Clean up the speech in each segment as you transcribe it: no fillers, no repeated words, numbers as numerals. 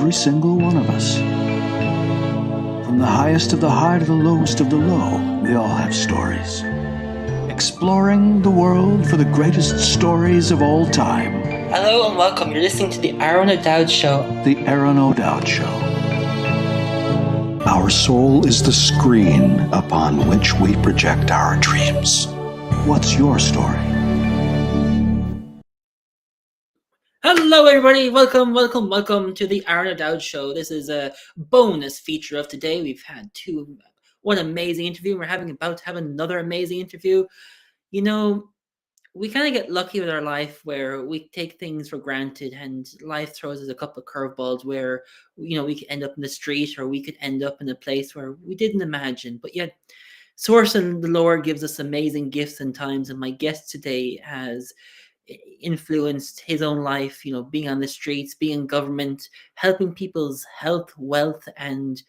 every single one of us. From the highest of the high to the lowest of the low, we all have stories. Exploring the world for the greatest stories of all time. Hello and welcome. You're listening to the Aron O'Dowd Show. The Aron O'Dowd Show. Our soul is the screen upon which we project our dreams. What's your story? Hello everybody, welcome to the Aron O'Dowd Show. This is a bonus feature of today. We've had one amazing interview. We're about to have another amazing interview. You know, we kind of get lucky with our life where we take things for granted and life throws us a couple of curveballs where, you know, we could end up in the street or we could end up in a place where we didn't imagine. But yet, Source and the Lord gives us amazing gifts and times. And my guest today has influenced his own life, you know, being on the streets, being in government, helping people's health, wealth, and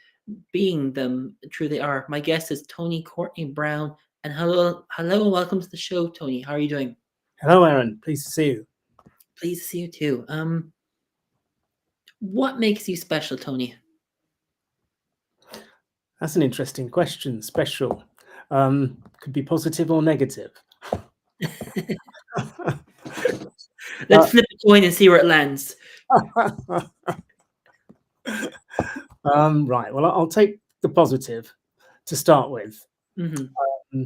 being them true they are. My guest is Tony Courtney Brown. And hello and welcome to the show, Tony. How are you doing? Hello, Aron. Pleased to see you. Pleased to see you too. What makes you special, Tony? That's an interesting question. Special. Could be positive or negative. Let's flip a coin and see where it lands. Right. Well, I'll take the positive to start with. Mm-hmm.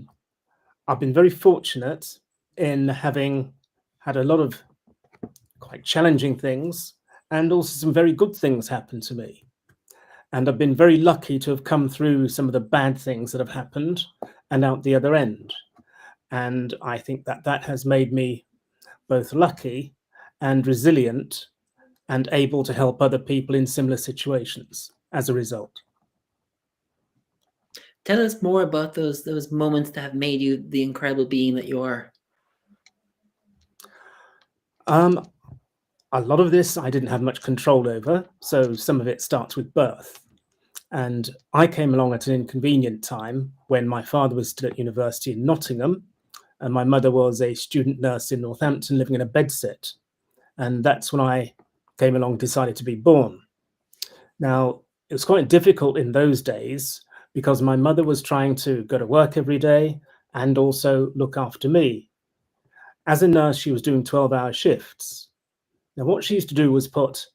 I've been very fortunate in having had a lot of quite challenging things and also some very good things happen to me. And I've been very lucky to have come through some of the bad things that have happened and out the other end. And I think that has made me both lucky and resilient and able to help other people in similar situations as a result. Tell us more about those moments that have made you the incredible being that you are. A lot of this I didn't have much control over, so some of it starts with birth. And I came along at an inconvenient time when my father was still at university in Nottingham, and my mother was a student nurse in Northampton living in a bedsit. And that's when I came along and decided to be born. Now, it was quite difficult in those days because my mother was trying to go to work every day and also look after me. As a nurse, she was doing 12-hour shifts. Now, what she used to do was put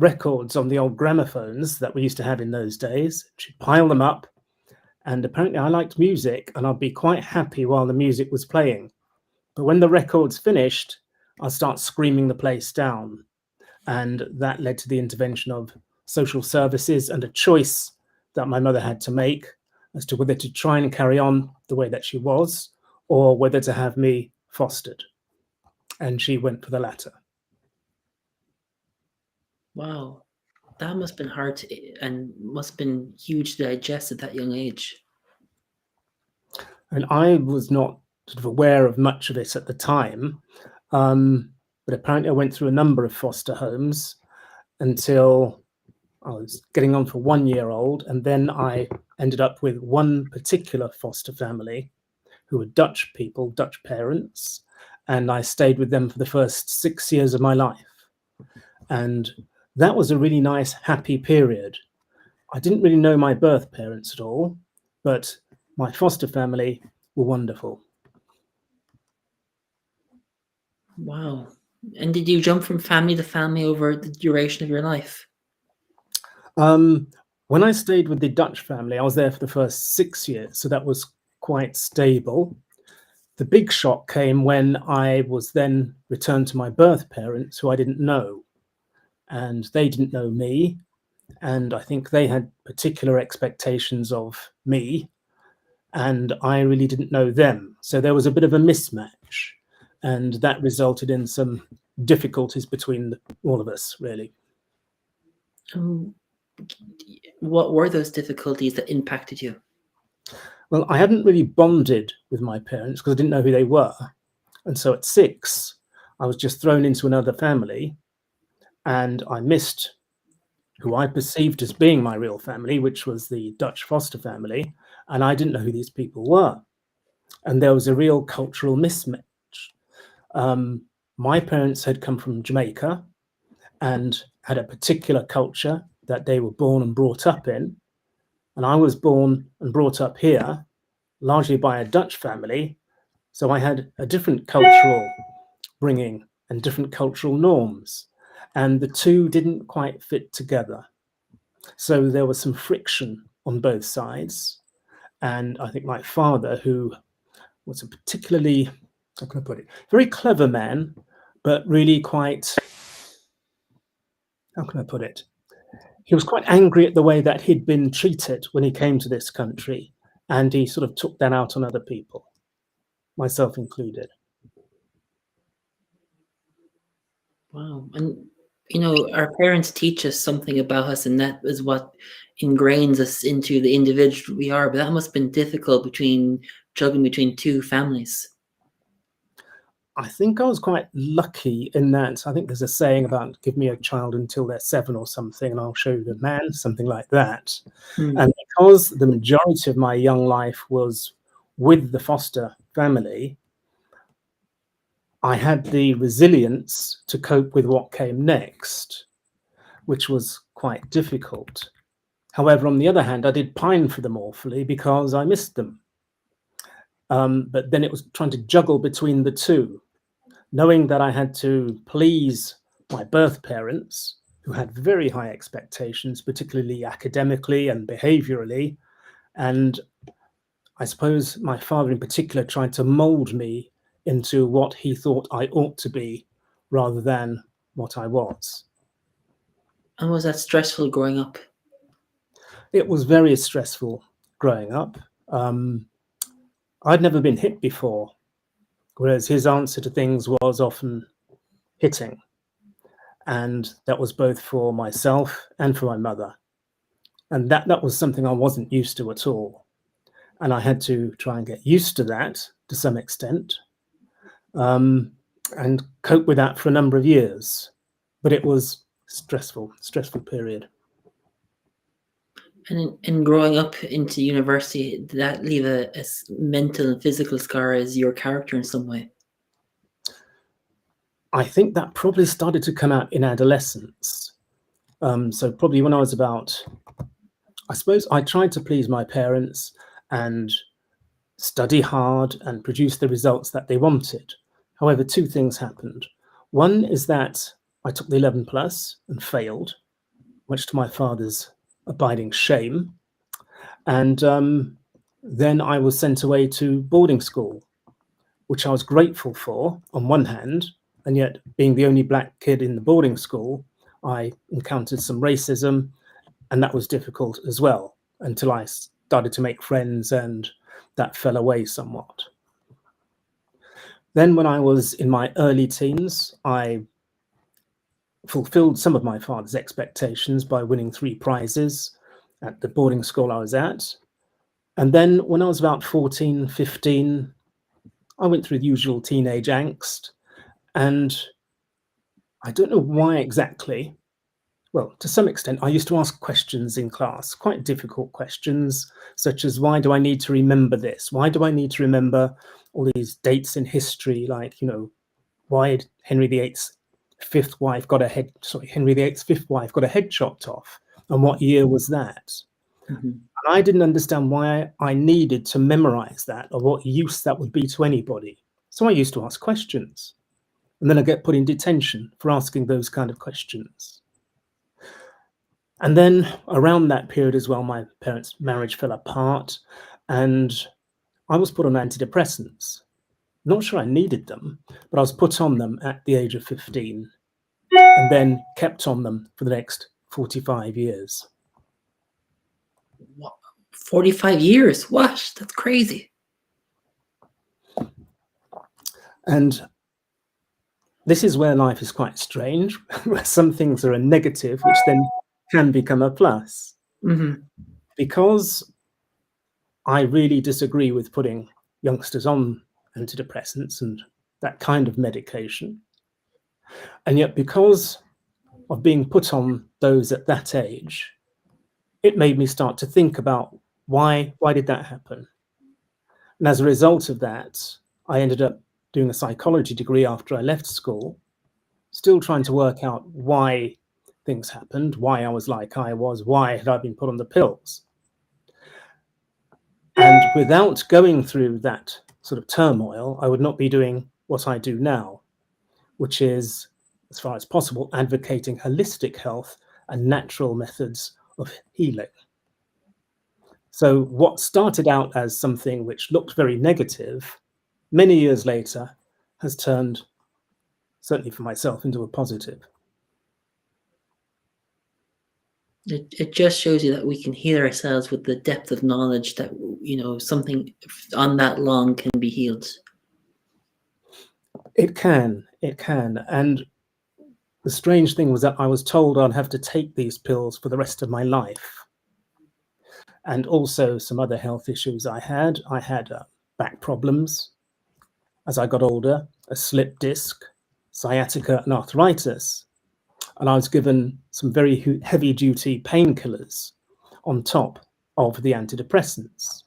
records on the old gramophones that we used to have in those days. She'd pile them up. And apparently I liked music and I'd be quite happy while the music was playing. But when the record's finished, I'd start screaming the place down. And that led to the intervention of social services and a choice that my mother had to make as to whether to try and carry on the way that she was or whether to have me fostered. And she went for the latter. Wow. That must have been hard and must have been huge to digest at that young age. And I was not sort of aware of much of it at the time, but apparently I went through a number of foster homes until I was getting on for 1 year old, and then I ended up with one particular foster family who were Dutch people, Dutch parents, and I stayed with them for the first 6 years of my life. And that was a really nice, happy period. I didn't really know my birth parents at all, but my foster family were wonderful. Wow. And did you jump from family to family over the duration of your life? When I stayed with the Dutch family, I was there for the first 6 years, so that was quite stable. The big shock came when I was then returned to my birth parents, who I didn't know. And they didn't know me. And I think they had particular expectations of me. And I really didn't know them. So there was a bit of a mismatch. And that resulted in some difficulties between all of us, really. What were those difficulties that impacted you? Well, I hadn't really bonded with my parents because I didn't know who they were. And so at 6, I was just thrown into another family. And I missed who I perceived as being my real family, which was the Dutch foster family. And I didn't know who these people were. And there was a real cultural mismatch. My parents had come from Jamaica, and had a particular culture that they were born and brought up in. And I was born and brought up here, largely by a Dutch family. So I had a different cultural bringing and different cultural norms. And the two didn't quite fit together. So there was some friction on both sides. And I think my father, who was a particularly, how can I put it, very clever man, but really quite, how can I put it? He was quite angry at the way that he'd been treated when he came to this country. And he sort of took that out on other people, myself included. Wow. And, our parents teach us something about us, and that is what ingrains us into the individual we are. But that must have been difficult juggling between two families. I think I was quite lucky in that. I think there's a saying about give me a child until they're 7 or something, and I'll show you the man, something like that. And because the majority of my young life was with the foster family, I had the resilience to cope with what came next, which was quite difficult. However, on the other hand, I did pine for them awfully because I missed them. But then it was trying to juggle between the two, knowing that I had to please my birth parents, who had very high expectations, particularly academically and behaviorally. And I suppose my father in particular tried to mold me into what he thought I ought to be rather than what I was. And was that stressful growing up? It was very stressful growing up. I'd never been hit before, whereas his answer to things was often hitting. And that was both for myself and for my mother. And that was something I wasn't used to at all. And I had to try and get used to that to some extent, and cope with that for a number of years. But it was stressful period. And in growing up into university, did that leave a mental and physical scar as your character in some way? I think that probably started to come out in adolescence. So probably when I was about, I suppose I tried to please my parents and study hard and produce the results that they wanted. However, two things happened. One is that I took the 11 plus and failed, much to my father's abiding shame. And then I was sent away to boarding school, which I was grateful for on one hand, and yet being the only black kid in the boarding school, I encountered some racism, and that was difficult as well until I started to make friends, and that fell away somewhat. Then when I was in my early teens, I fulfilled some of my father's expectations by winning 3 prizes at the boarding school I was at. And then when I was about 14, 15, I went through the usual teenage angst. And I don't know why exactly. Well, to some extent, I used to ask questions in class, quite difficult questions, such as, why do I need to remember this? Why do I need to remember all these dates in history? Like, why did Henry VIII's fifth wife got a head chopped off? And what year was that? Mm-hmm. And I didn't understand why I needed to memorize that or what use that would be to anybody. So I used to ask questions. And then I get put in detention for asking those kind of questions. And then around that period as well, my parents' marriage fell apart and I was put on antidepressants. Not sure I needed them, but I was put on them at the age of 15 and then kept on them for the next 45 years. What? 45 years? What? That's crazy. And this is where life is quite strange, where some things are a negative, which then can become a plus. Mm-hmm. Because I really disagree with putting youngsters on antidepressants and that kind of medication. And yet because of being put on those at that age, it made me start to think about why did that happen? And as a result of that, I ended up doing a psychology degree after I left school, still trying to work out why things happened, why I was like I was, why had I been put on the pills. And without going through that sort of turmoil, I would not be doing what I do now, which is, as far as possible, advocating holistic health and natural methods of healing. So what started out as something which looked very negative, many years later, has turned, certainly for myself, into a positive. It just shows you that we can heal ourselves with the depth of knowledge that, something on that long can be healed. It can. And the strange thing was that I was told I'd have to take these pills for the rest of my life. And also some other health issues I had. I had back problems as I got older, a slip disc, sciatica and arthritis. And I was given some very heavy-duty painkillers on top of the antidepressants.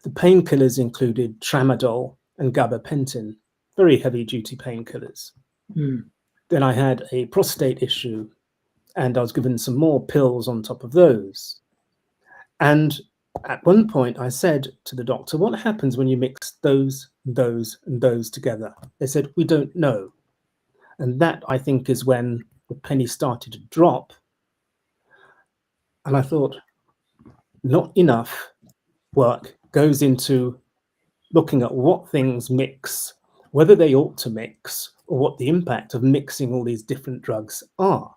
The painkillers included tramadol and gabapentin, very heavy-duty painkillers. Then I had a prostate issue, and I was given some more pills on top of those. And at one point, I said to the doctor, what happens when you mix those, and those together? They said, we don't know. And that, I think, is when the penny started to drop. And I thought, not enough work goes into looking at what things mix, whether they ought to mix, or what the impact of mixing all these different drugs are.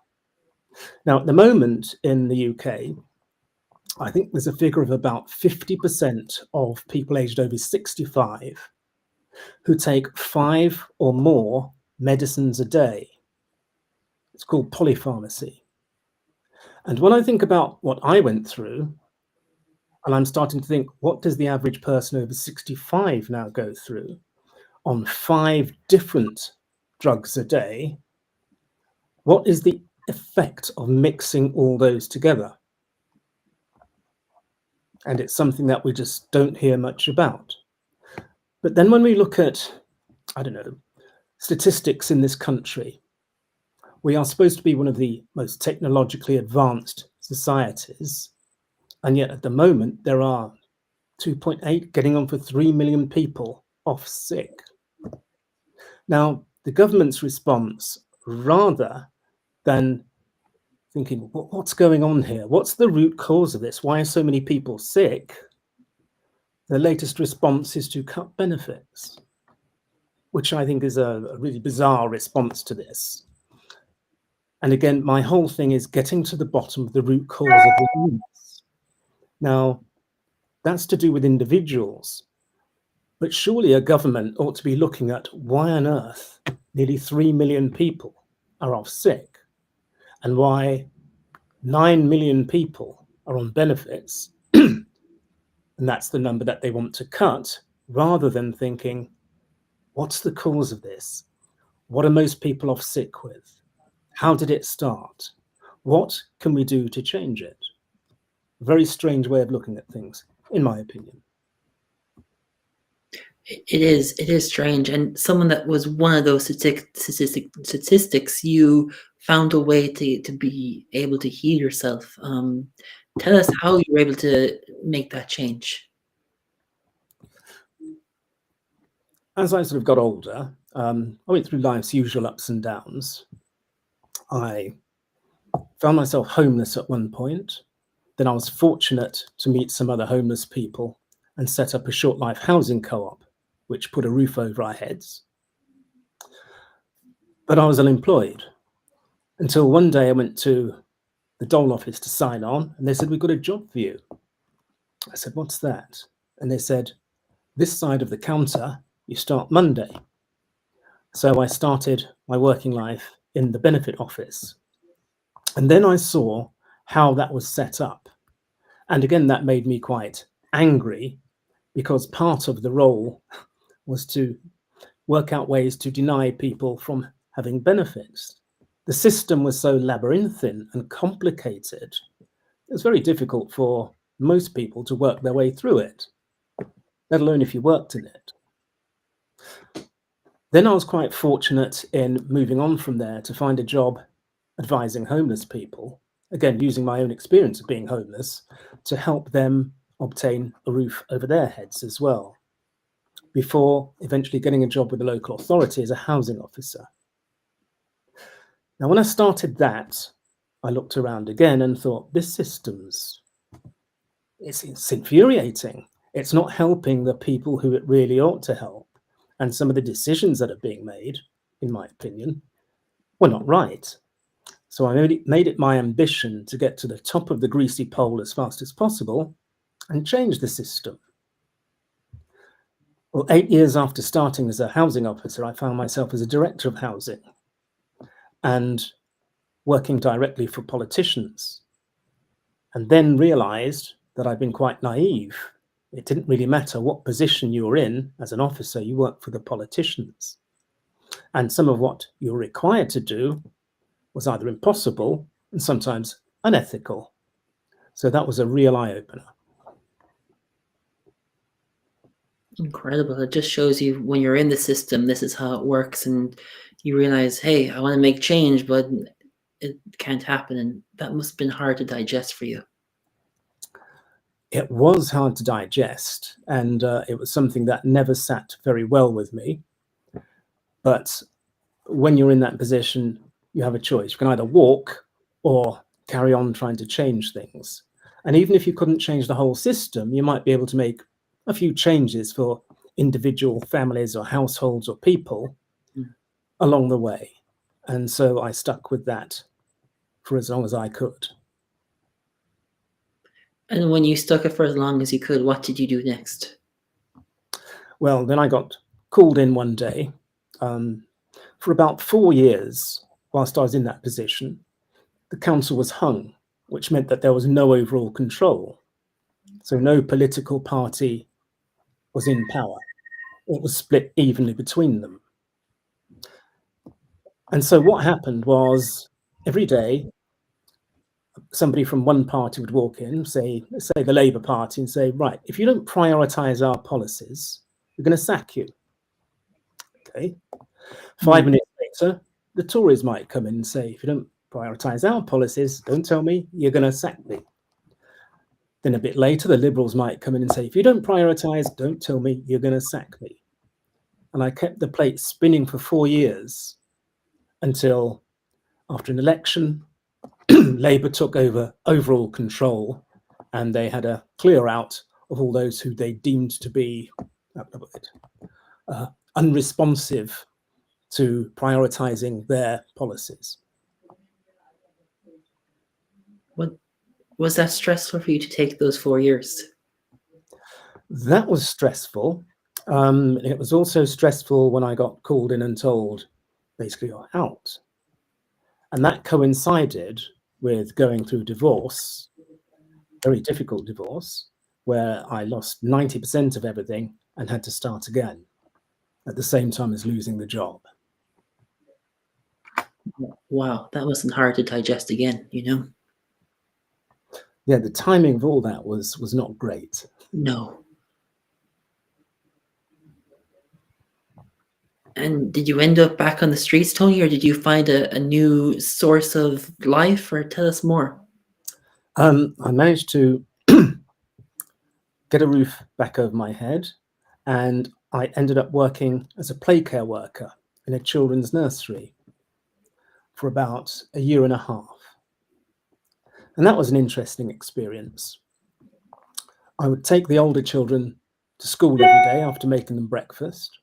Now, at the moment in the UK, I think there's a figure of about 50% of people aged over 65 who take 5 or more medicines a day. It's called polypharmacy. And when I think about what I went through, and I'm starting to think, what does the average person over 65 now go through on 5 different drugs a day? What is the effect of mixing all those together? And it's something that we just don't hear much about. But then when we look at, I don't know, statistics in this country, we are supposed to be one of the most technologically advanced societies. And yet at the moment, there are 2.8 getting on for 3 million people off sick. Now, the government's response, rather than thinking, what's going on here? What's the root cause of this? Why are so many people sick? The latest response is to cut benefits, which I think is a really bizarre response to this. And again, my whole thing is getting to the bottom of the root cause of the illness. Now, that's to do with individuals, but surely a government ought to be looking at why on earth nearly 3 million people are off sick and why 9 million people are on benefits. And that's the number that they want to cut, rather than thinking, what's the cause of this? What are most people off sick with? How did it start? What can we do to change it? Very strange way of looking at things, in my opinion. It is strange. And someone that was one of those statistics, you found a way to be able to heal yourself. Tell us how you were able to make that change. As I sort of got older, I went through life's usual ups and downs. I found myself homeless at one point. Then I was fortunate to meet some other homeless people and set up a short life housing co-op, which put a roof over our heads. But I was unemployed until one day I went to the Dole office to sign on, and they said, we've got a job for you. I said, what's that? And they said, this side of the counter, you start Monday. So I started my working life in the benefit office. And then I saw how that was set up. And again, that made me quite angry, because part of the role was to work out ways to deny people from having benefits. The system was so labyrinthine and complicated, it was very difficult for most people to work their way through it, let alone if you worked in it. Then I was quite fortunate in moving on from there to find a job advising homeless people, again, using my own experience of being homeless, to help them obtain a roof over their heads as well, before eventually getting a job with the local authority as a housing officer. Now, when I started that, I looked around again and thought, this system's, it's infuriating. It's not helping the people who it really ought to help. And some of the decisions that are being made, in my opinion, were not right. So I made it my ambition to get to the top of the greasy pole as fast as possible and change the system. Well, 8 years after starting as a housing officer, I found myself as a director of housing and working directly for politicians, and then realized that I'd been quite naive. It didn't really matter what position you were in as an officer, you worked for the politicians. And some of what you're required to do was either impossible and sometimes unethical. So that was a real eye-opener. Incredible. It just shows you when you're in the system, this is how it works, and you realize, hey, I want to make change, but it can't happen. And that must have been hard to digest for you. It was hard to digest, and it was something that never sat very well with me. But when you're in that position, you have a choice. You can either walk or carry on trying to change things. And even if you couldn't change the whole system, you might be able to make a few changes for individual families or households or people along the way. And so I stuck with that for as long as I could. And when you stuck it for as long as you could, what did you do next? Well, then I got called in one day. For about 4 years, whilst I was in that position, the council was hung, which meant that there was no overall control. So no political party was in power. It was split evenly between them. And so what happened was every day, somebody from one party would walk in, say the Labour Party, and say, right, if you don't prioritise our policies, we're going to sack you. Okay. 5 minutes later, the Tories might come in and say, if you don't prioritise our policies, don't tell me, you're going to sack me. Then a bit later, the Liberals might come in and say, if you don't prioritise, don't tell me, you're going to sack me. And I kept the plate spinning for 4 years until after an election, Labour took over overall control, and they had a clear out of all those who they deemed to be unresponsive to prioritising their policies. What was that stressful for you to take those 4 years? That was stressful. It was also stressful when I got called in and told, basically, you're out. And that coincided with going through divorce, very difficult divorce, where I lost 90% of everything and had to start again at the same time as losing the job. Wow, that wasn't hard to digest again, you know? Yeah, the timing of all that was not great. No. And did you end up back on the streets, Tony, or did you find a new source of life? Or tell us more. I managed to get a roof back over my head, and I ended up working as a play care worker in a children's nursery for about a year and a half. And that was an interesting experience. I would take the older children to school every day after making them breakfast,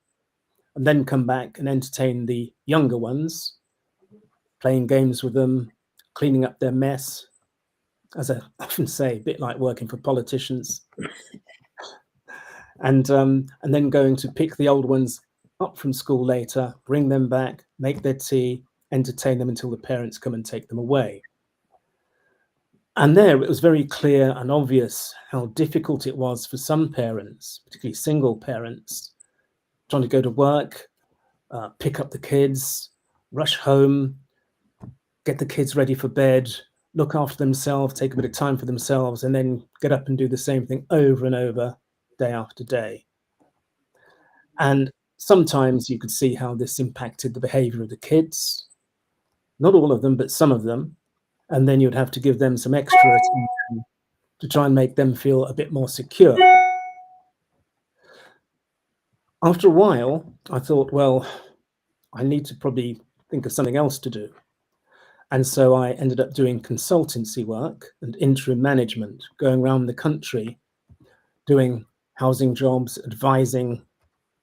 and then come back and entertain the younger ones, playing games with them, cleaning up their mess. As I often say, a bit like working for politicians. And then going to pick the old ones up from school later, bring them back, make their tea, entertain them until the parents come and take them away. And there it was very clear and obvious how difficult it was for some parents, particularly single parents, trying to go to work, pick up the kids, rush home, get the kids ready for bed, look after themselves, take a bit of time for themselves, and then get up and do the same thing over and over, day after day. And sometimes you could see how this impacted the behavior of the kids. not all of them, but some of them, and then you'd have to give them some extra attention to try and make them feel a bit more secure. After a while, I thought, well, I need to probably think of something else to do. And so I ended up doing consultancy work and interim management, going around the country, doing housing jobs, advising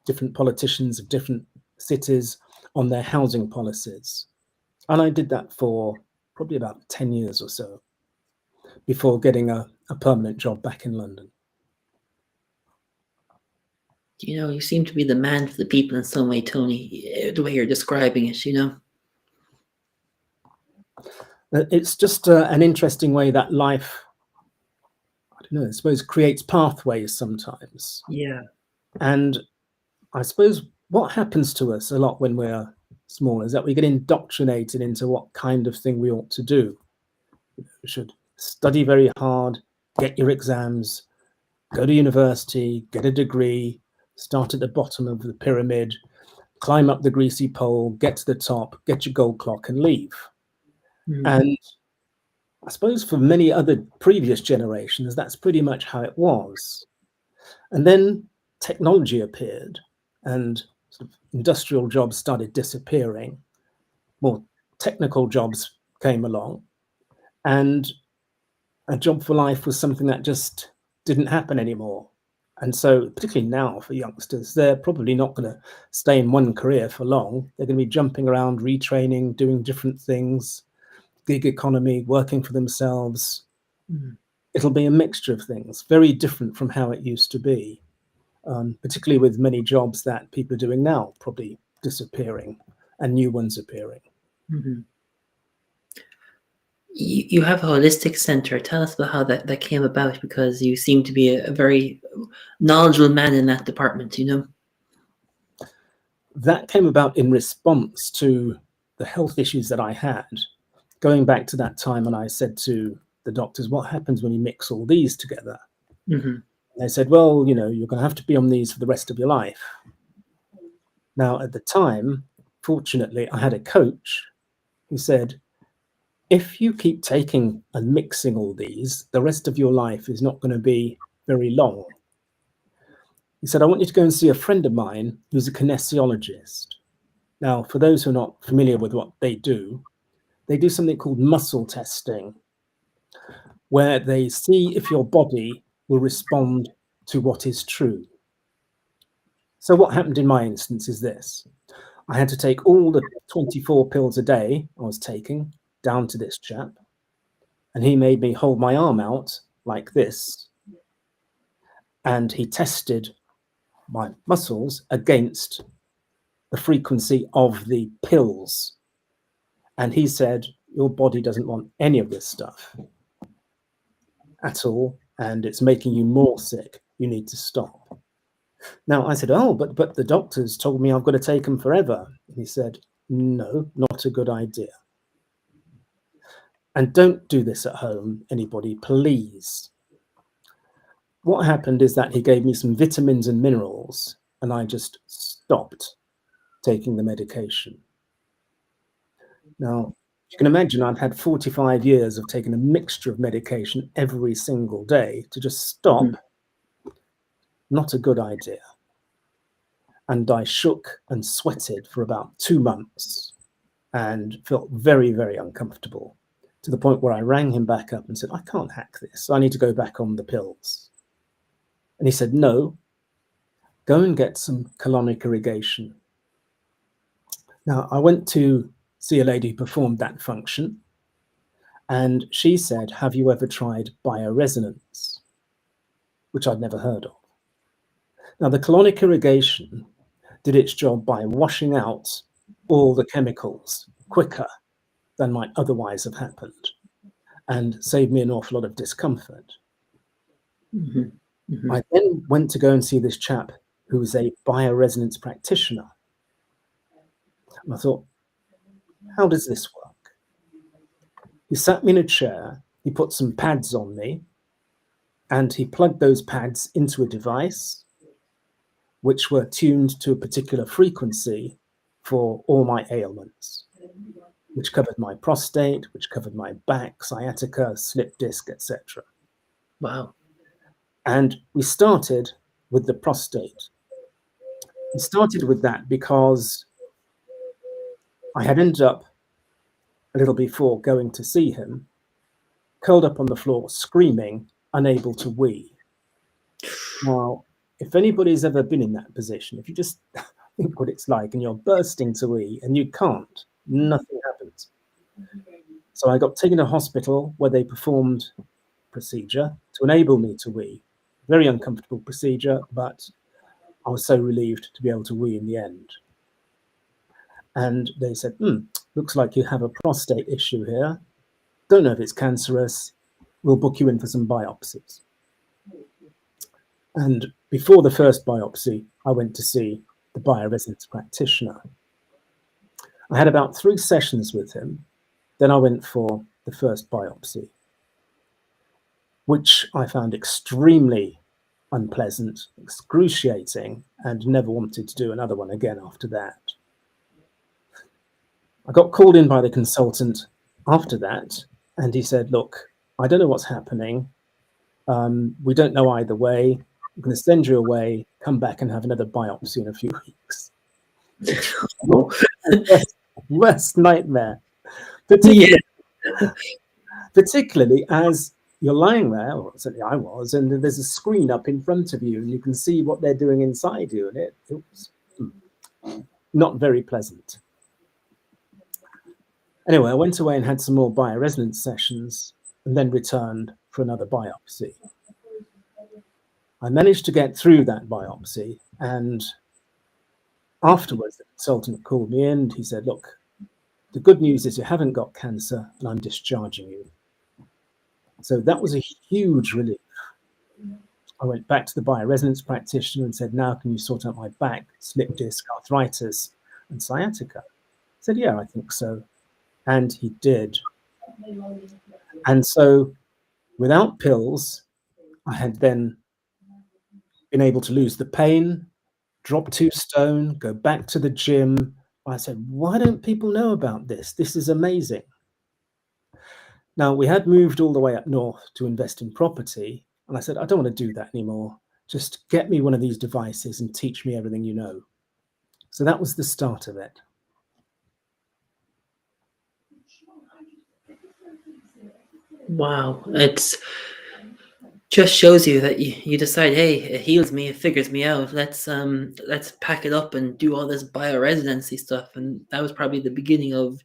different politicians of different cities on their housing policies. And I did that for probably about 10 years or so before getting a permanent job back in London. You know, you seem to be the man for the people in some way, Tony, the way you're describing it, you know. It's just an interesting way that life, I don't know, I suppose creates pathways sometimes. Yeah. And I suppose what happens to us a lot when we're small is that we get indoctrinated into what kind of thing we ought to do. We should study very hard, get your exams, go to university, get a degree, start at the bottom of the pyramid, climb up the greasy pole, get to the top, get your gold clock and leave. And I suppose for many other previous generations, that's pretty much how it was. And then technology appeared and sort of industrial jobs started disappearing. More technical jobs came along, and a job for life was something that just didn't happen anymore. And so particularly now for youngsters, they're probably not going to stay in one career for long. They're going to be jumping around, retraining, doing different things, gig economy, working for themselves. It'll be a mixture of things, very different from how it used to be, particularly with many jobs that people are doing now probably disappearing and new ones appearing. You have a holistic center. Tell us about how that came about, because you seem to be a very knowledgeable man in that department, you know. That came about in response to the health issues that I had. Going back to that time when I said to the doctors, what happens when you mix all these together? They said, well, you know, you're going to have to be on these for the rest of your life. Now, at the time, fortunately, I had a coach who said, if you keep taking and mixing all these, the rest of your life is not going to be very long. He said, I want you to go and see a friend of mine who's a kinesiologist. Now, for those who are not familiar with what they do something called muscle testing, where they see if your body will respond to what is true. So what happened in my instance is this. I had to take all the 24 pills a day I was taking down to this chap, and he made me hold my arm out like this, and he tested my muscles against the frequency of the pills, and he said, your body doesn't want any of this stuff at all, and it's making you more sick. You need to stop. Now I said, oh, but the doctors told me I've got to take them forever. And he said, no, not a good idea. And don't do this at home, anybody, please. What happened is that he gave me some vitamins and minerals, and I just stopped taking the medication. Now, you can imagine I'd had 45 years of taking a mixture of medication every single day. To just stop, not a good idea. And I shook and sweated for about 2 months and felt very, very uncomfortable, to the point where I rang him back up and said, I can't hack this. I need to go back on the pills. And he said, no, go and get some colonic irrigation. Now, I went to see a lady who performed that function, and she said, have you ever tried bioresonance? Which I'd never heard of. Now, the colonic irrigation did its job by washing out all the chemicals quicker than might otherwise have happened, and saved me an awful lot of discomfort. I then went to go and see this chap who was a bioresonance practitioner. And I thought, how does this work? He sat me in a chair, he put some pads on me, and he plugged those pads into a device which were tuned to a particular frequency for all my ailments. which covered my prostate, which covered my back, sciatica, slip disc, etc. Wow. And we started with the prostate. We started with that because I had ended up a little before going to see him, curled up on the floor, screaming, unable to wee. Now, if anybody's ever been in that position, if you just think what it's like and you're bursting to wee and you can't, nothing happens. So I got taken to hospital where they performed a procedure to enable me to wee. Very uncomfortable procedure, but I was so relieved to be able to wee in the end. And they said, looks like you have a prostate issue here. Don't know if it's cancerous. We'll book you in for some biopsies. And before the first biopsy, I went to see the bioresonance practitioner. I had about 3 sessions with him. Then I went for the first biopsy, which I found extremely unpleasant, excruciating, and never wanted to do another one again after that. I got called in by the consultant after that, and he said, look, I don't know what's happening. We don't know either way. I'm going to send you away, come back and have another biopsy in a few weeks. Worst nightmare. Particularly as you're lying there, or certainly I was, and there's a screen up in front of you and you can see what they're doing inside you, and it was not very pleasant. Anyway, I went away and had some more bioresonance sessions and then returned for another biopsy. I managed to get through that biopsy, and afterwards the consultant called me in and he said, look, the good news is you haven't got cancer and I'm discharging you. So that was a huge relief. I went back to the bioresonance practitioner and said, now can you sort out my back, slip disc, arthritis, and sciatica? He said, yeah, I think so. And he did. And so without pills, I had then been able to lose the pain, drop 2 stone, go back to the gym. I said, why don't people know about this? This is amazing. Now, we had moved all the way up north to invest in property, and I said, I don't want to do that anymore. Just get me one of these devices and teach me everything you know. So that was the start of it. Wow. It's just shows you that you decide, hey, it heals me, it figures me out. Let's pack it up and do all this bioresidency stuff. And that was probably the beginning of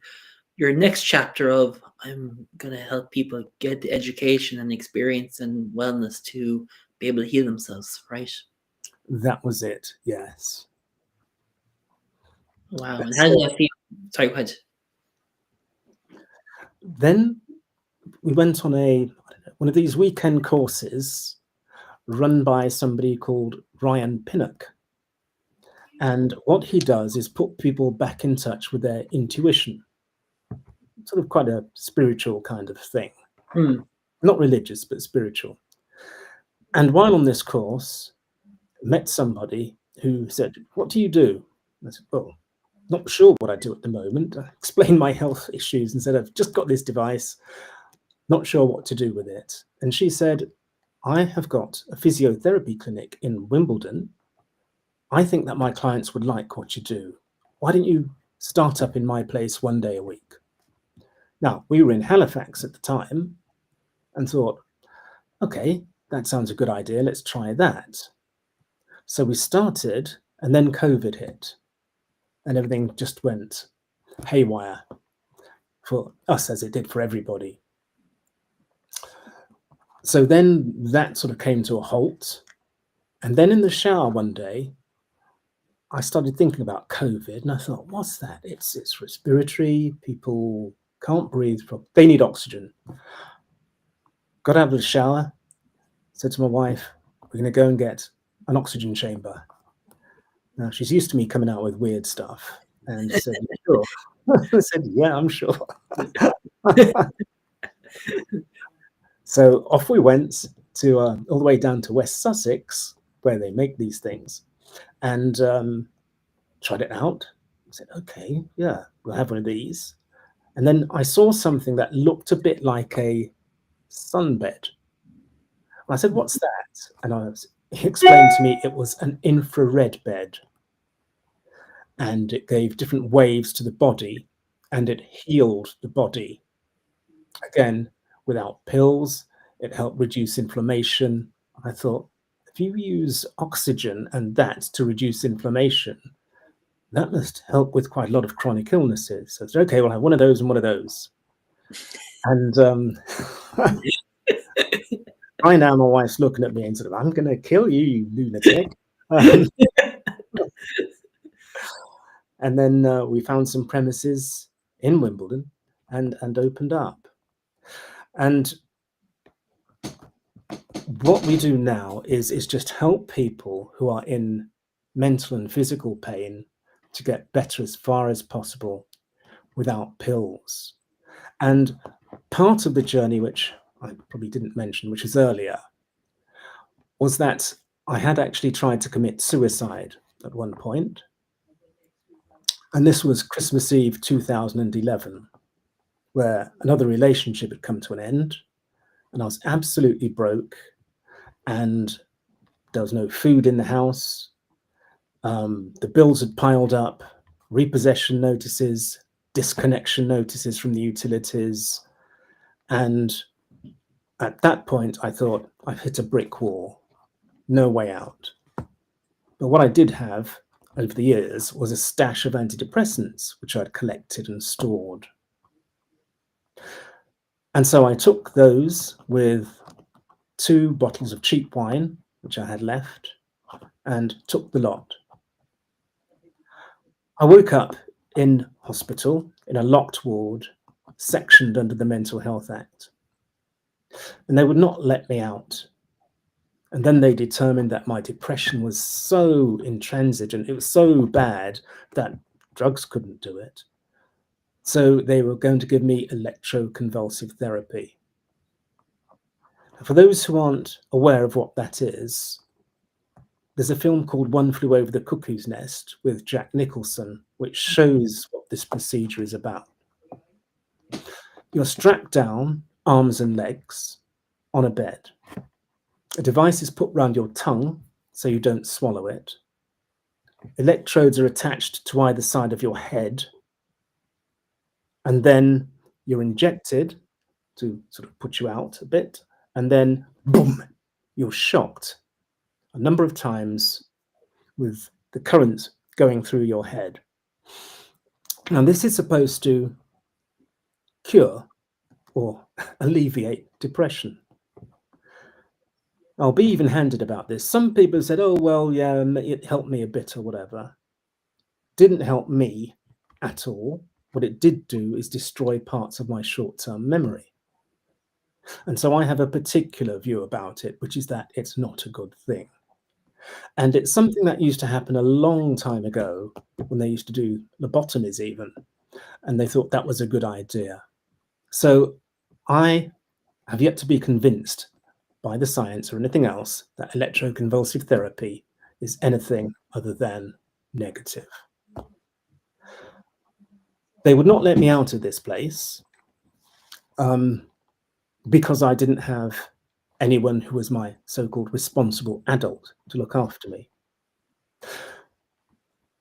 your next chapter of, I'm going to help people get the education and experience and wellness to be able to heal themselves, right? That was it, yes. Wow. And how did that feel? Sorry, go ahead. Then we went on one of these weekend courses run by somebody called Ryan Pinnock. And what he does is put people back in touch with their intuition. Sort of quite a spiritual kind of thing. Not religious, but spiritual. And while on this course, I met somebody who said, what do you do? And I said, well, not sure what I do at the moment. I explained my health issues and said, I've just got this device, not sure what to do with it. And she said, I have got a physiotherapy clinic in Wimbledon. I think that my clients would like what you do. Why don't you start up in my place 1 day a week? Now, we were in Halifax at the time and thought, okay, that sounds a good idea. Let's try that. So we started, and then COVID hit, and everything just went haywire for us as it did for everybody. So then that sort of came to a halt. And then in the shower one day, I started thinking about COVID, and I thought, what's that? It's respiratory. People can't breathe properly. They need oxygen. Got out of the shower, said to my wife, we're going to go and get an oxygen chamber. Now, she's used to me coming out with weird stuff. And she said, sure. I said, yeah, I'm sure. So off we went to all the way down to West Sussex, where they make these things, and tried it out. I said, okay, yeah, we'll have one of these. And then I saw something that looked a bit like a sunbed. And I said, "What's that?" And he explained to me it was an infrared bed, and it gave different waves to the body, and it healed the body. Again, without pills, it helped reduce inflammation. I thought, if you use oxygen and that to reduce inflammation, that must help with quite a lot of chronic illnesses. So I said, okay, we'll have one of those and one of those. And right now my wife's looking at me and sort of, "I'm going to kill you, you lunatic." And then we found some premises in Wimbledon and opened up. And what we do now is just help people who are in mental and physical pain to get better as far as possible without pills. And part of the journey, which I probably didn't mention, which was earlier, was that I had actually tried to commit suicide at one point. And this was Christmas Eve 2011, where another relationship had come to an end, and I was absolutely broke, and there was no food in the house. The bills had piled up, repossession notices, disconnection notices from the utilities. And at that point, I thought, I've hit a brick wall, no way out. But what I did have over the years was a stash of antidepressants, which I'd collected and stored. And so I took those with 2 bottles of cheap wine, which I had left, and took the lot. I woke up in hospital in a locked ward, sectioned under the Mental Health Act, and they would not let me out. And then they determined that my depression was so intransigent, it was so bad that drugs couldn't do it. So they were going to give me electroconvulsive therapy. For those who aren't aware of what that is, there's a film called One Flew Over the Cuckoo's Nest with Jack Nicholson, which shows what this procedure is about. You're strapped down, arms and legs, on a bed. A device is put round your tongue so you don't swallow it. Electrodes are attached to either side of your head, and then you're injected to sort of put you out a bit, and then boom, you're shocked a number of times with the current going through your head. Now, this is supposed to cure or alleviate depression. I'll be even-handed about this. Some people said, oh, well, yeah, it helped me a bit or whatever. Didn't help me at all. What it did do is destroy parts of my short-term memory. And so I have a particular view about it, which is that it's not a good thing. And it's something that used to happen a long time ago when they used to do lobotomies even, and they thought that was a good idea. So I have yet to be convinced by the science or anything else that electroconvulsive therapy is anything other than negative. They would not let me out of this place because I didn't have anyone who was my so-called responsible adult to look after me.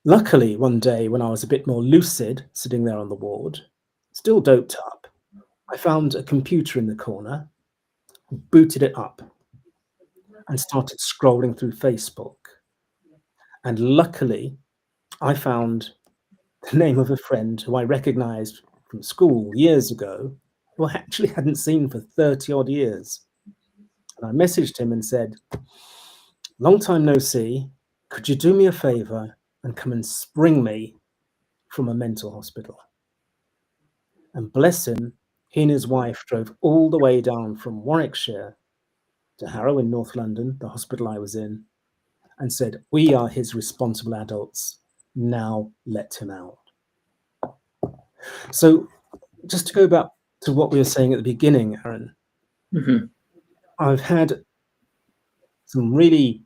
Luckily, one day when I was a bit more lucid, sitting there on the ward, still doped up, I found a computer in the corner, booted it up, and started scrolling through Facebook. And luckily, I found the name of a friend who I recognized from school years ago, who I actually hadn't seen for 30 odd years. And I messaged him and said, long time no see, could you do me a favor and come and spring me from a mental hospital? And bless him, he and his wife drove all the way down from Warwickshire to Harrow in North London, the hospital I was in, and said, we are his responsible adults, now let him out. So just to go back to what we were saying at the beginning, Aron, I've had some really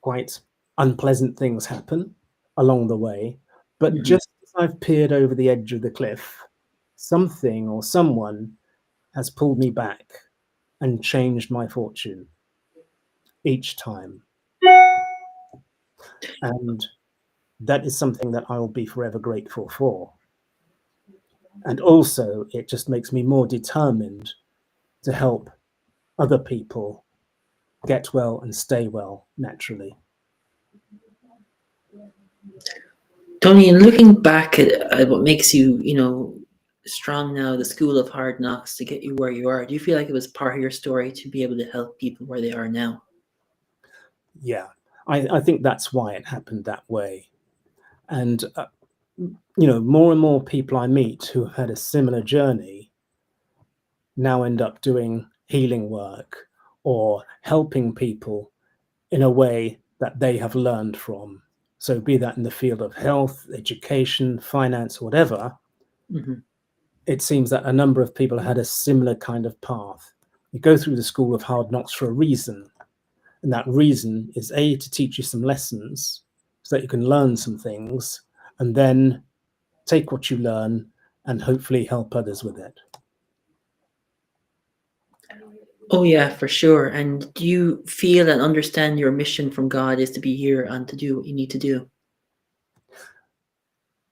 quite unpleasant things happen along the way, but just as I've peered over the edge of the cliff, something or someone has pulled me back and changed my fortune each time. And that is something that I will be forever grateful for. And also, it just makes me more determined to help other people get well and stay well naturally. Tony, and looking back at what makes you, strong now, the school of hard knocks to get you where you are, do you feel like it was part of your story to be able to help people where they are now? Yeah, I think that's why it happened that way. And, more and more people I meet who had a similar journey now end up doing healing work or helping people in a way that they have learned from. So be that in the field of health, education, finance, whatever, Mm-hmm. it seems that a number of people had a similar kind of path. You go through the school of hard knocks for a reason. And that reason is A, to teach you some lessons so that you can learn some things, and then take what you learn and hopefully help others with it. Oh, yeah, for sure. And do you feel and understand your mission from God is to be here and to do what you need to do?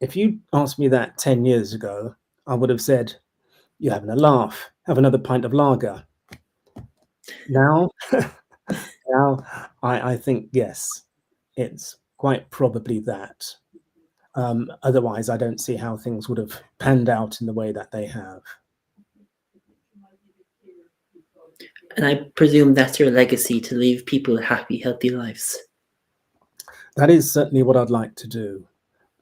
If you asked me that 10 years ago, I would have said, you're having a laugh, have another pint of lager. Now, I think, yes, it's quite probably that. Otherwise, I don't see how things would have panned out in the way that they have. And I presume that's your legacy, to leave people happy, healthy lives. That is certainly what I'd like to do.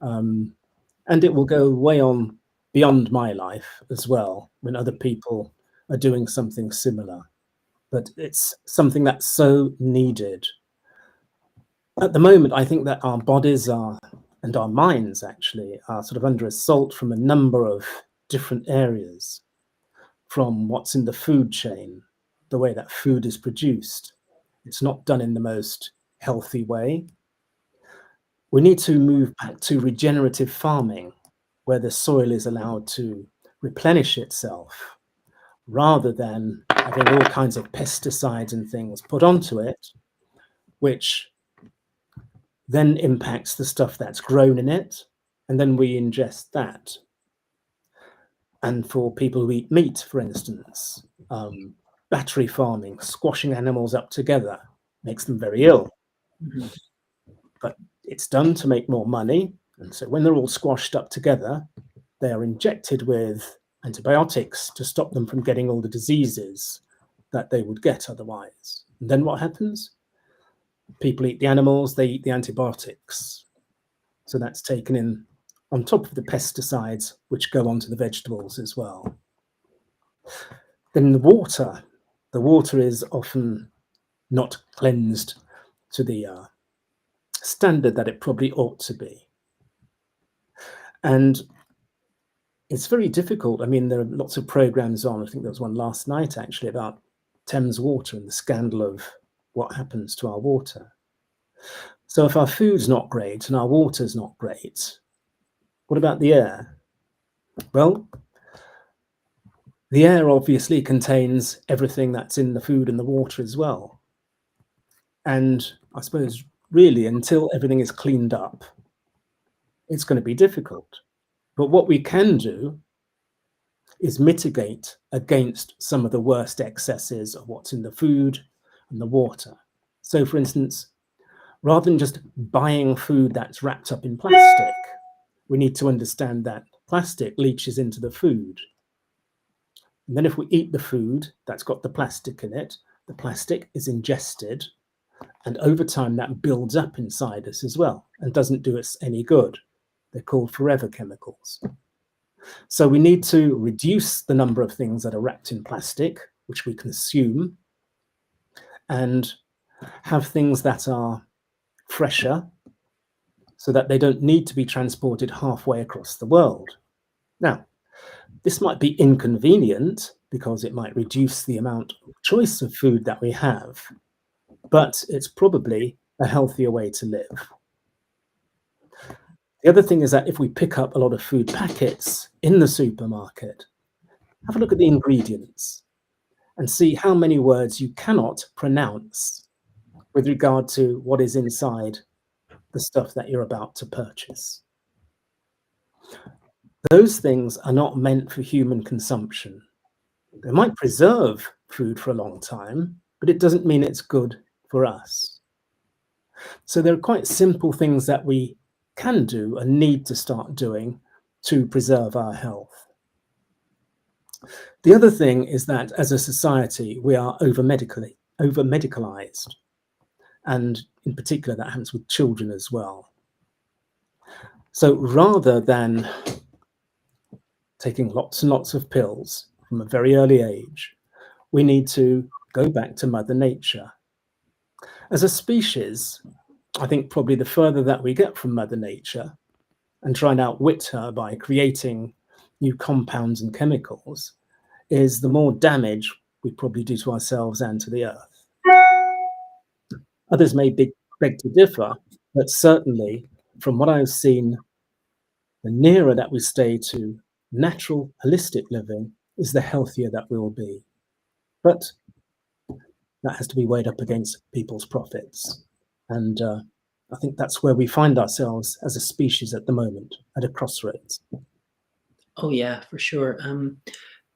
And it will go way on beyond my life as well, when other people are doing something similar. But it's something that's so needed. At the moment, I think that our bodies are, and our minds actually, are sort of under assault from a number of different areas, from what's in the food chain, the way that food is produced. It's not done in the most healthy way. We need to move back to regenerative farming, where the soil is allowed to replenish itself, rather than having all kinds of pesticides and things put onto it, which then impacts the stuff that's grown in it, and then we ingest that. And for people who eat meat, for instance, battery farming, squashing animals up together, makes them very ill. Mm-hmm. But it's done to make more money. And so when they're all squashed up together, they are injected with antibiotics to stop them from getting all the diseases that they would get otherwise. And then what happens? People eat the animals, they eat the antibiotics. So that's taken in on top of the pesticides, which go onto the vegetables as well. Then the water is often not cleansed to the standard that it probably ought to be. And it's very difficult. I mean, there are lots of programs on. I think there was one last night actually about Thames water and the scandal of what happens to our water. So if our food's not great and our water's not great, what about the air? Well, the air obviously contains everything that's in the food and the water as well. And I suppose really until everything is cleaned up, it's going to be difficult. But what we can do is mitigate against some of the worst excesses of what's in the food and the water. So for instance, rather than just buying food that's wrapped up in plastic, we need to understand that plastic leaches into the food. And then if we eat the food that's got the plastic in it, the plastic is ingested, and over time that builds up inside us as well and doesn't do us any good. They're called forever chemicals. So we need to reduce the number of things that are wrapped in plastic, which we consume, and have things that are fresher so that they don't need to be transported halfway across the world. Now, this might be inconvenient because it might reduce the amount of choice of food that we have, but it's probably a healthier way to live. The other thing is that if we pick up a lot of food packets in the supermarket, have a look at the ingredients and see how many words you cannot pronounce with regard to what is inside the stuff that you're about to purchase. Those things are not meant for human consumption. They might preserve food for a long time, but it doesn't mean it's good for us. So there are quite simple things that we can do and need to start doing to preserve our health. The other thing is that as a society, we are over-medicalized. And in particular, that happens with children as well. So rather than taking lots and lots of pills from a very early age, we need to go back to Mother Nature. As a species, I think probably the further that we get from Mother Nature and try and outwit her by creating new compounds and chemicals, is the more damage we probably do to ourselves and to the earth. Others may beg to differ, but certainly from what I've seen, the nearer that we stay to natural, holistic living is the healthier that we will be. But that has to be weighed up against people's profits. And I think that's where we find ourselves as a species at the moment, at a crossroads. Oh yeah, for sure.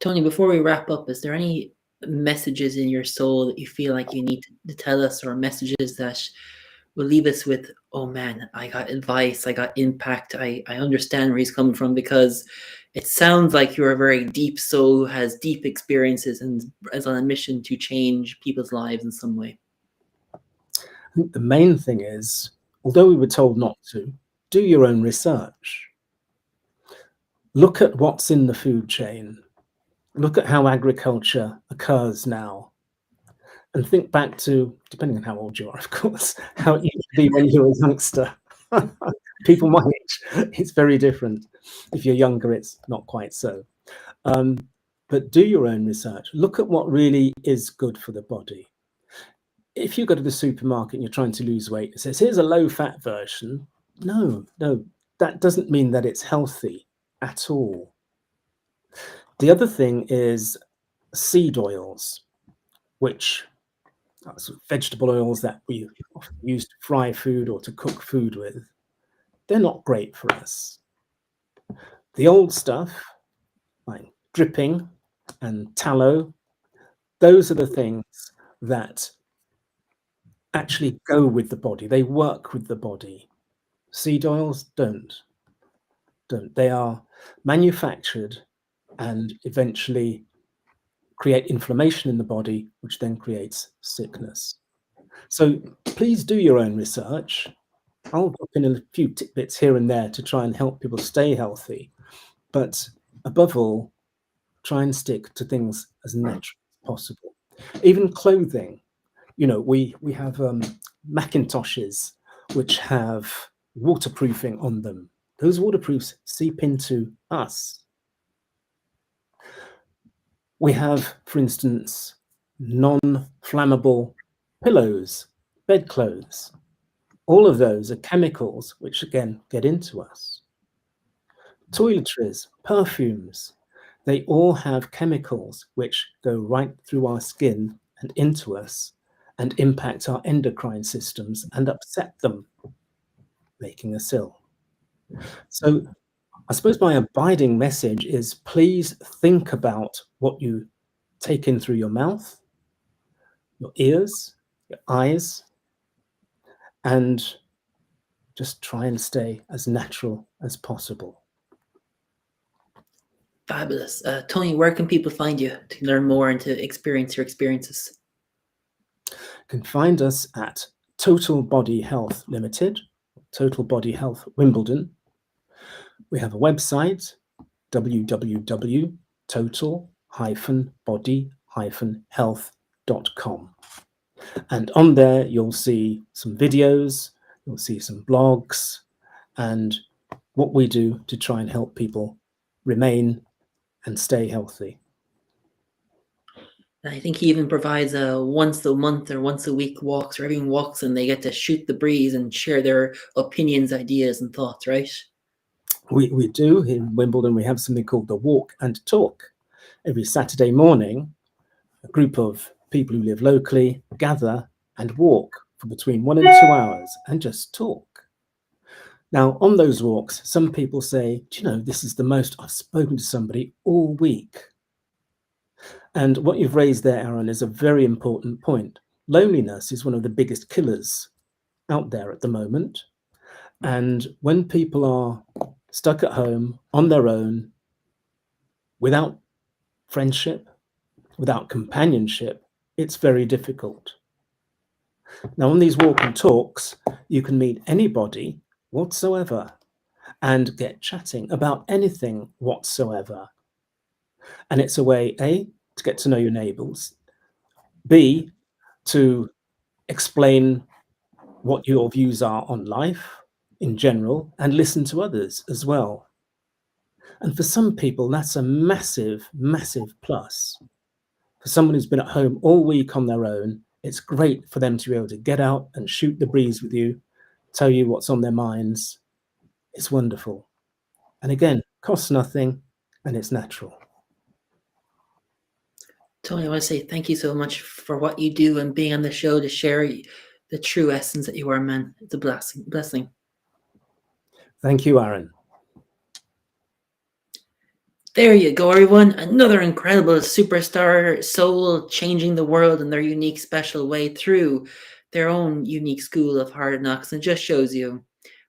Tony, before we wrap up, is there any messages in your soul that you feel like you need to tell us, or messages that will leave us with, oh man, I got advice, I got impact, I understand where he's coming from? Because it sounds like you're a very deep soul who has deep experiences and is on a mission to change people's lives in some way. I think the main thing is, although we were told not to, do your own research. Look at what's in the food chain. Look at how agriculture occurs now. And think back to, depending on how old you are, of course, how it used to be when you were a youngster. People my age, it's very different. If you're younger, it's not quite so. But do your own research. Look at what really is good for the body. If you go to the supermarket and you're trying to lose weight, it says, here's a low-fat version. No, that doesn't mean that it's healthy at all. The other thing is seed oils, which are sort of vegetable oils that we often use to fry food or to cook food with. They're not great for us. The old stuff, like dripping and tallow, those are the things that actually go with the body. They work with the body. Seed oils don't. They are manufactured and eventually create inflammation in the body, which then creates sickness. So please do your own research. I'll drop in a few tidbits here and there to try and help people stay healthy. But above all, try and stick to things as natural as possible. Even clothing. You know, we have Macintoshes which have waterproofing on them. Those waterproofs seep into us. We have, for instance, non-flammable pillows, bedclothes. All of those are chemicals which, again, get into us. Toiletries, perfumes, they all have chemicals which go right through our skin and into us and impact our endocrine systems and upset them, making us ill. So I suppose my abiding message is, please think about what you take in through your mouth, your ears, your eyes, and just try and stay as natural as possible. Fabulous. Tony, where can people find you to learn more and to experience your experiences? You can find us at Total Body Health Limited, Total Body Health Wimbledon. We have a website, www.total-body-health.com. And on there, you'll see some videos, you'll see some blogs, and what we do to try and help people remain and stay healthy. I think he even provides a once a month or once a week walks, or everyone walks and they get to shoot the breeze and share their opinions, ideas, and thoughts, right? We do in Wimbledon, we have something called the Walk and Talk. Every Saturday morning, a group of people who live locally gather and walk for between 1 and 2 hours and just talk. Now, on those walks, some people say, do you know, this is the most I've spoken to somebody all week. And what you've raised there, Aron, is a very important point. Loneliness is one of the biggest killers out there at the moment. And when people are stuck at home on their own, without friendship, without companionship, it's very difficult. Now, on these walk and talks, you can meet anybody whatsoever and get chatting about anything whatsoever. And it's a way, A, to get to know your neighbours, B, to explain what your views are on life in general and listen to others as well. And for some people, that's a massive, massive plus. For someone who's been at home all week on their own, it's great for them to be able to get out and shoot the breeze with you, tell you what's on their minds. It's wonderful. And again, costs nothing and it's natural. Tony, I want to say thank you so much for what you do and being on the show to share the true essence that you are, man. It's a blessing. Thank you, Aron. There you go, everyone. Another incredible superstar soul changing the world in their unique, special way through their own unique school of hard knocks. And just shows you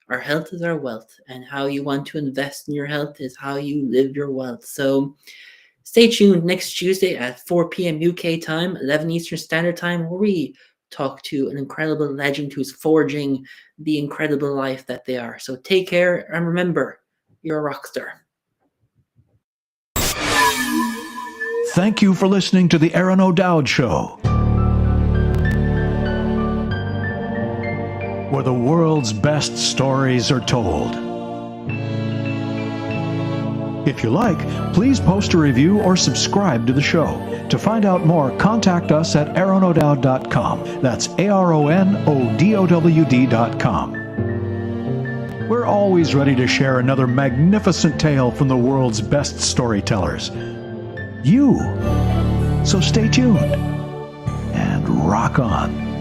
our health is our wealth, and how you want to invest in your health is how you live your wealth. So stay tuned next Tuesday at 4 p.m. UK time, 11 Eastern Standard Time, where we talk to an incredible legend who's forging the incredible life that they are. So take care, and remember, you're a rock star. Thank you for listening to the Aron O'Dowd Show, where the world's best stories are told. If you like, please post a review or subscribe to the show. To find out more, contact us at aronodowd.com. That's ARONODOWD.com. We're always ready to share another magnificent tale from the world's best storytellers. So stay tuned and rock on.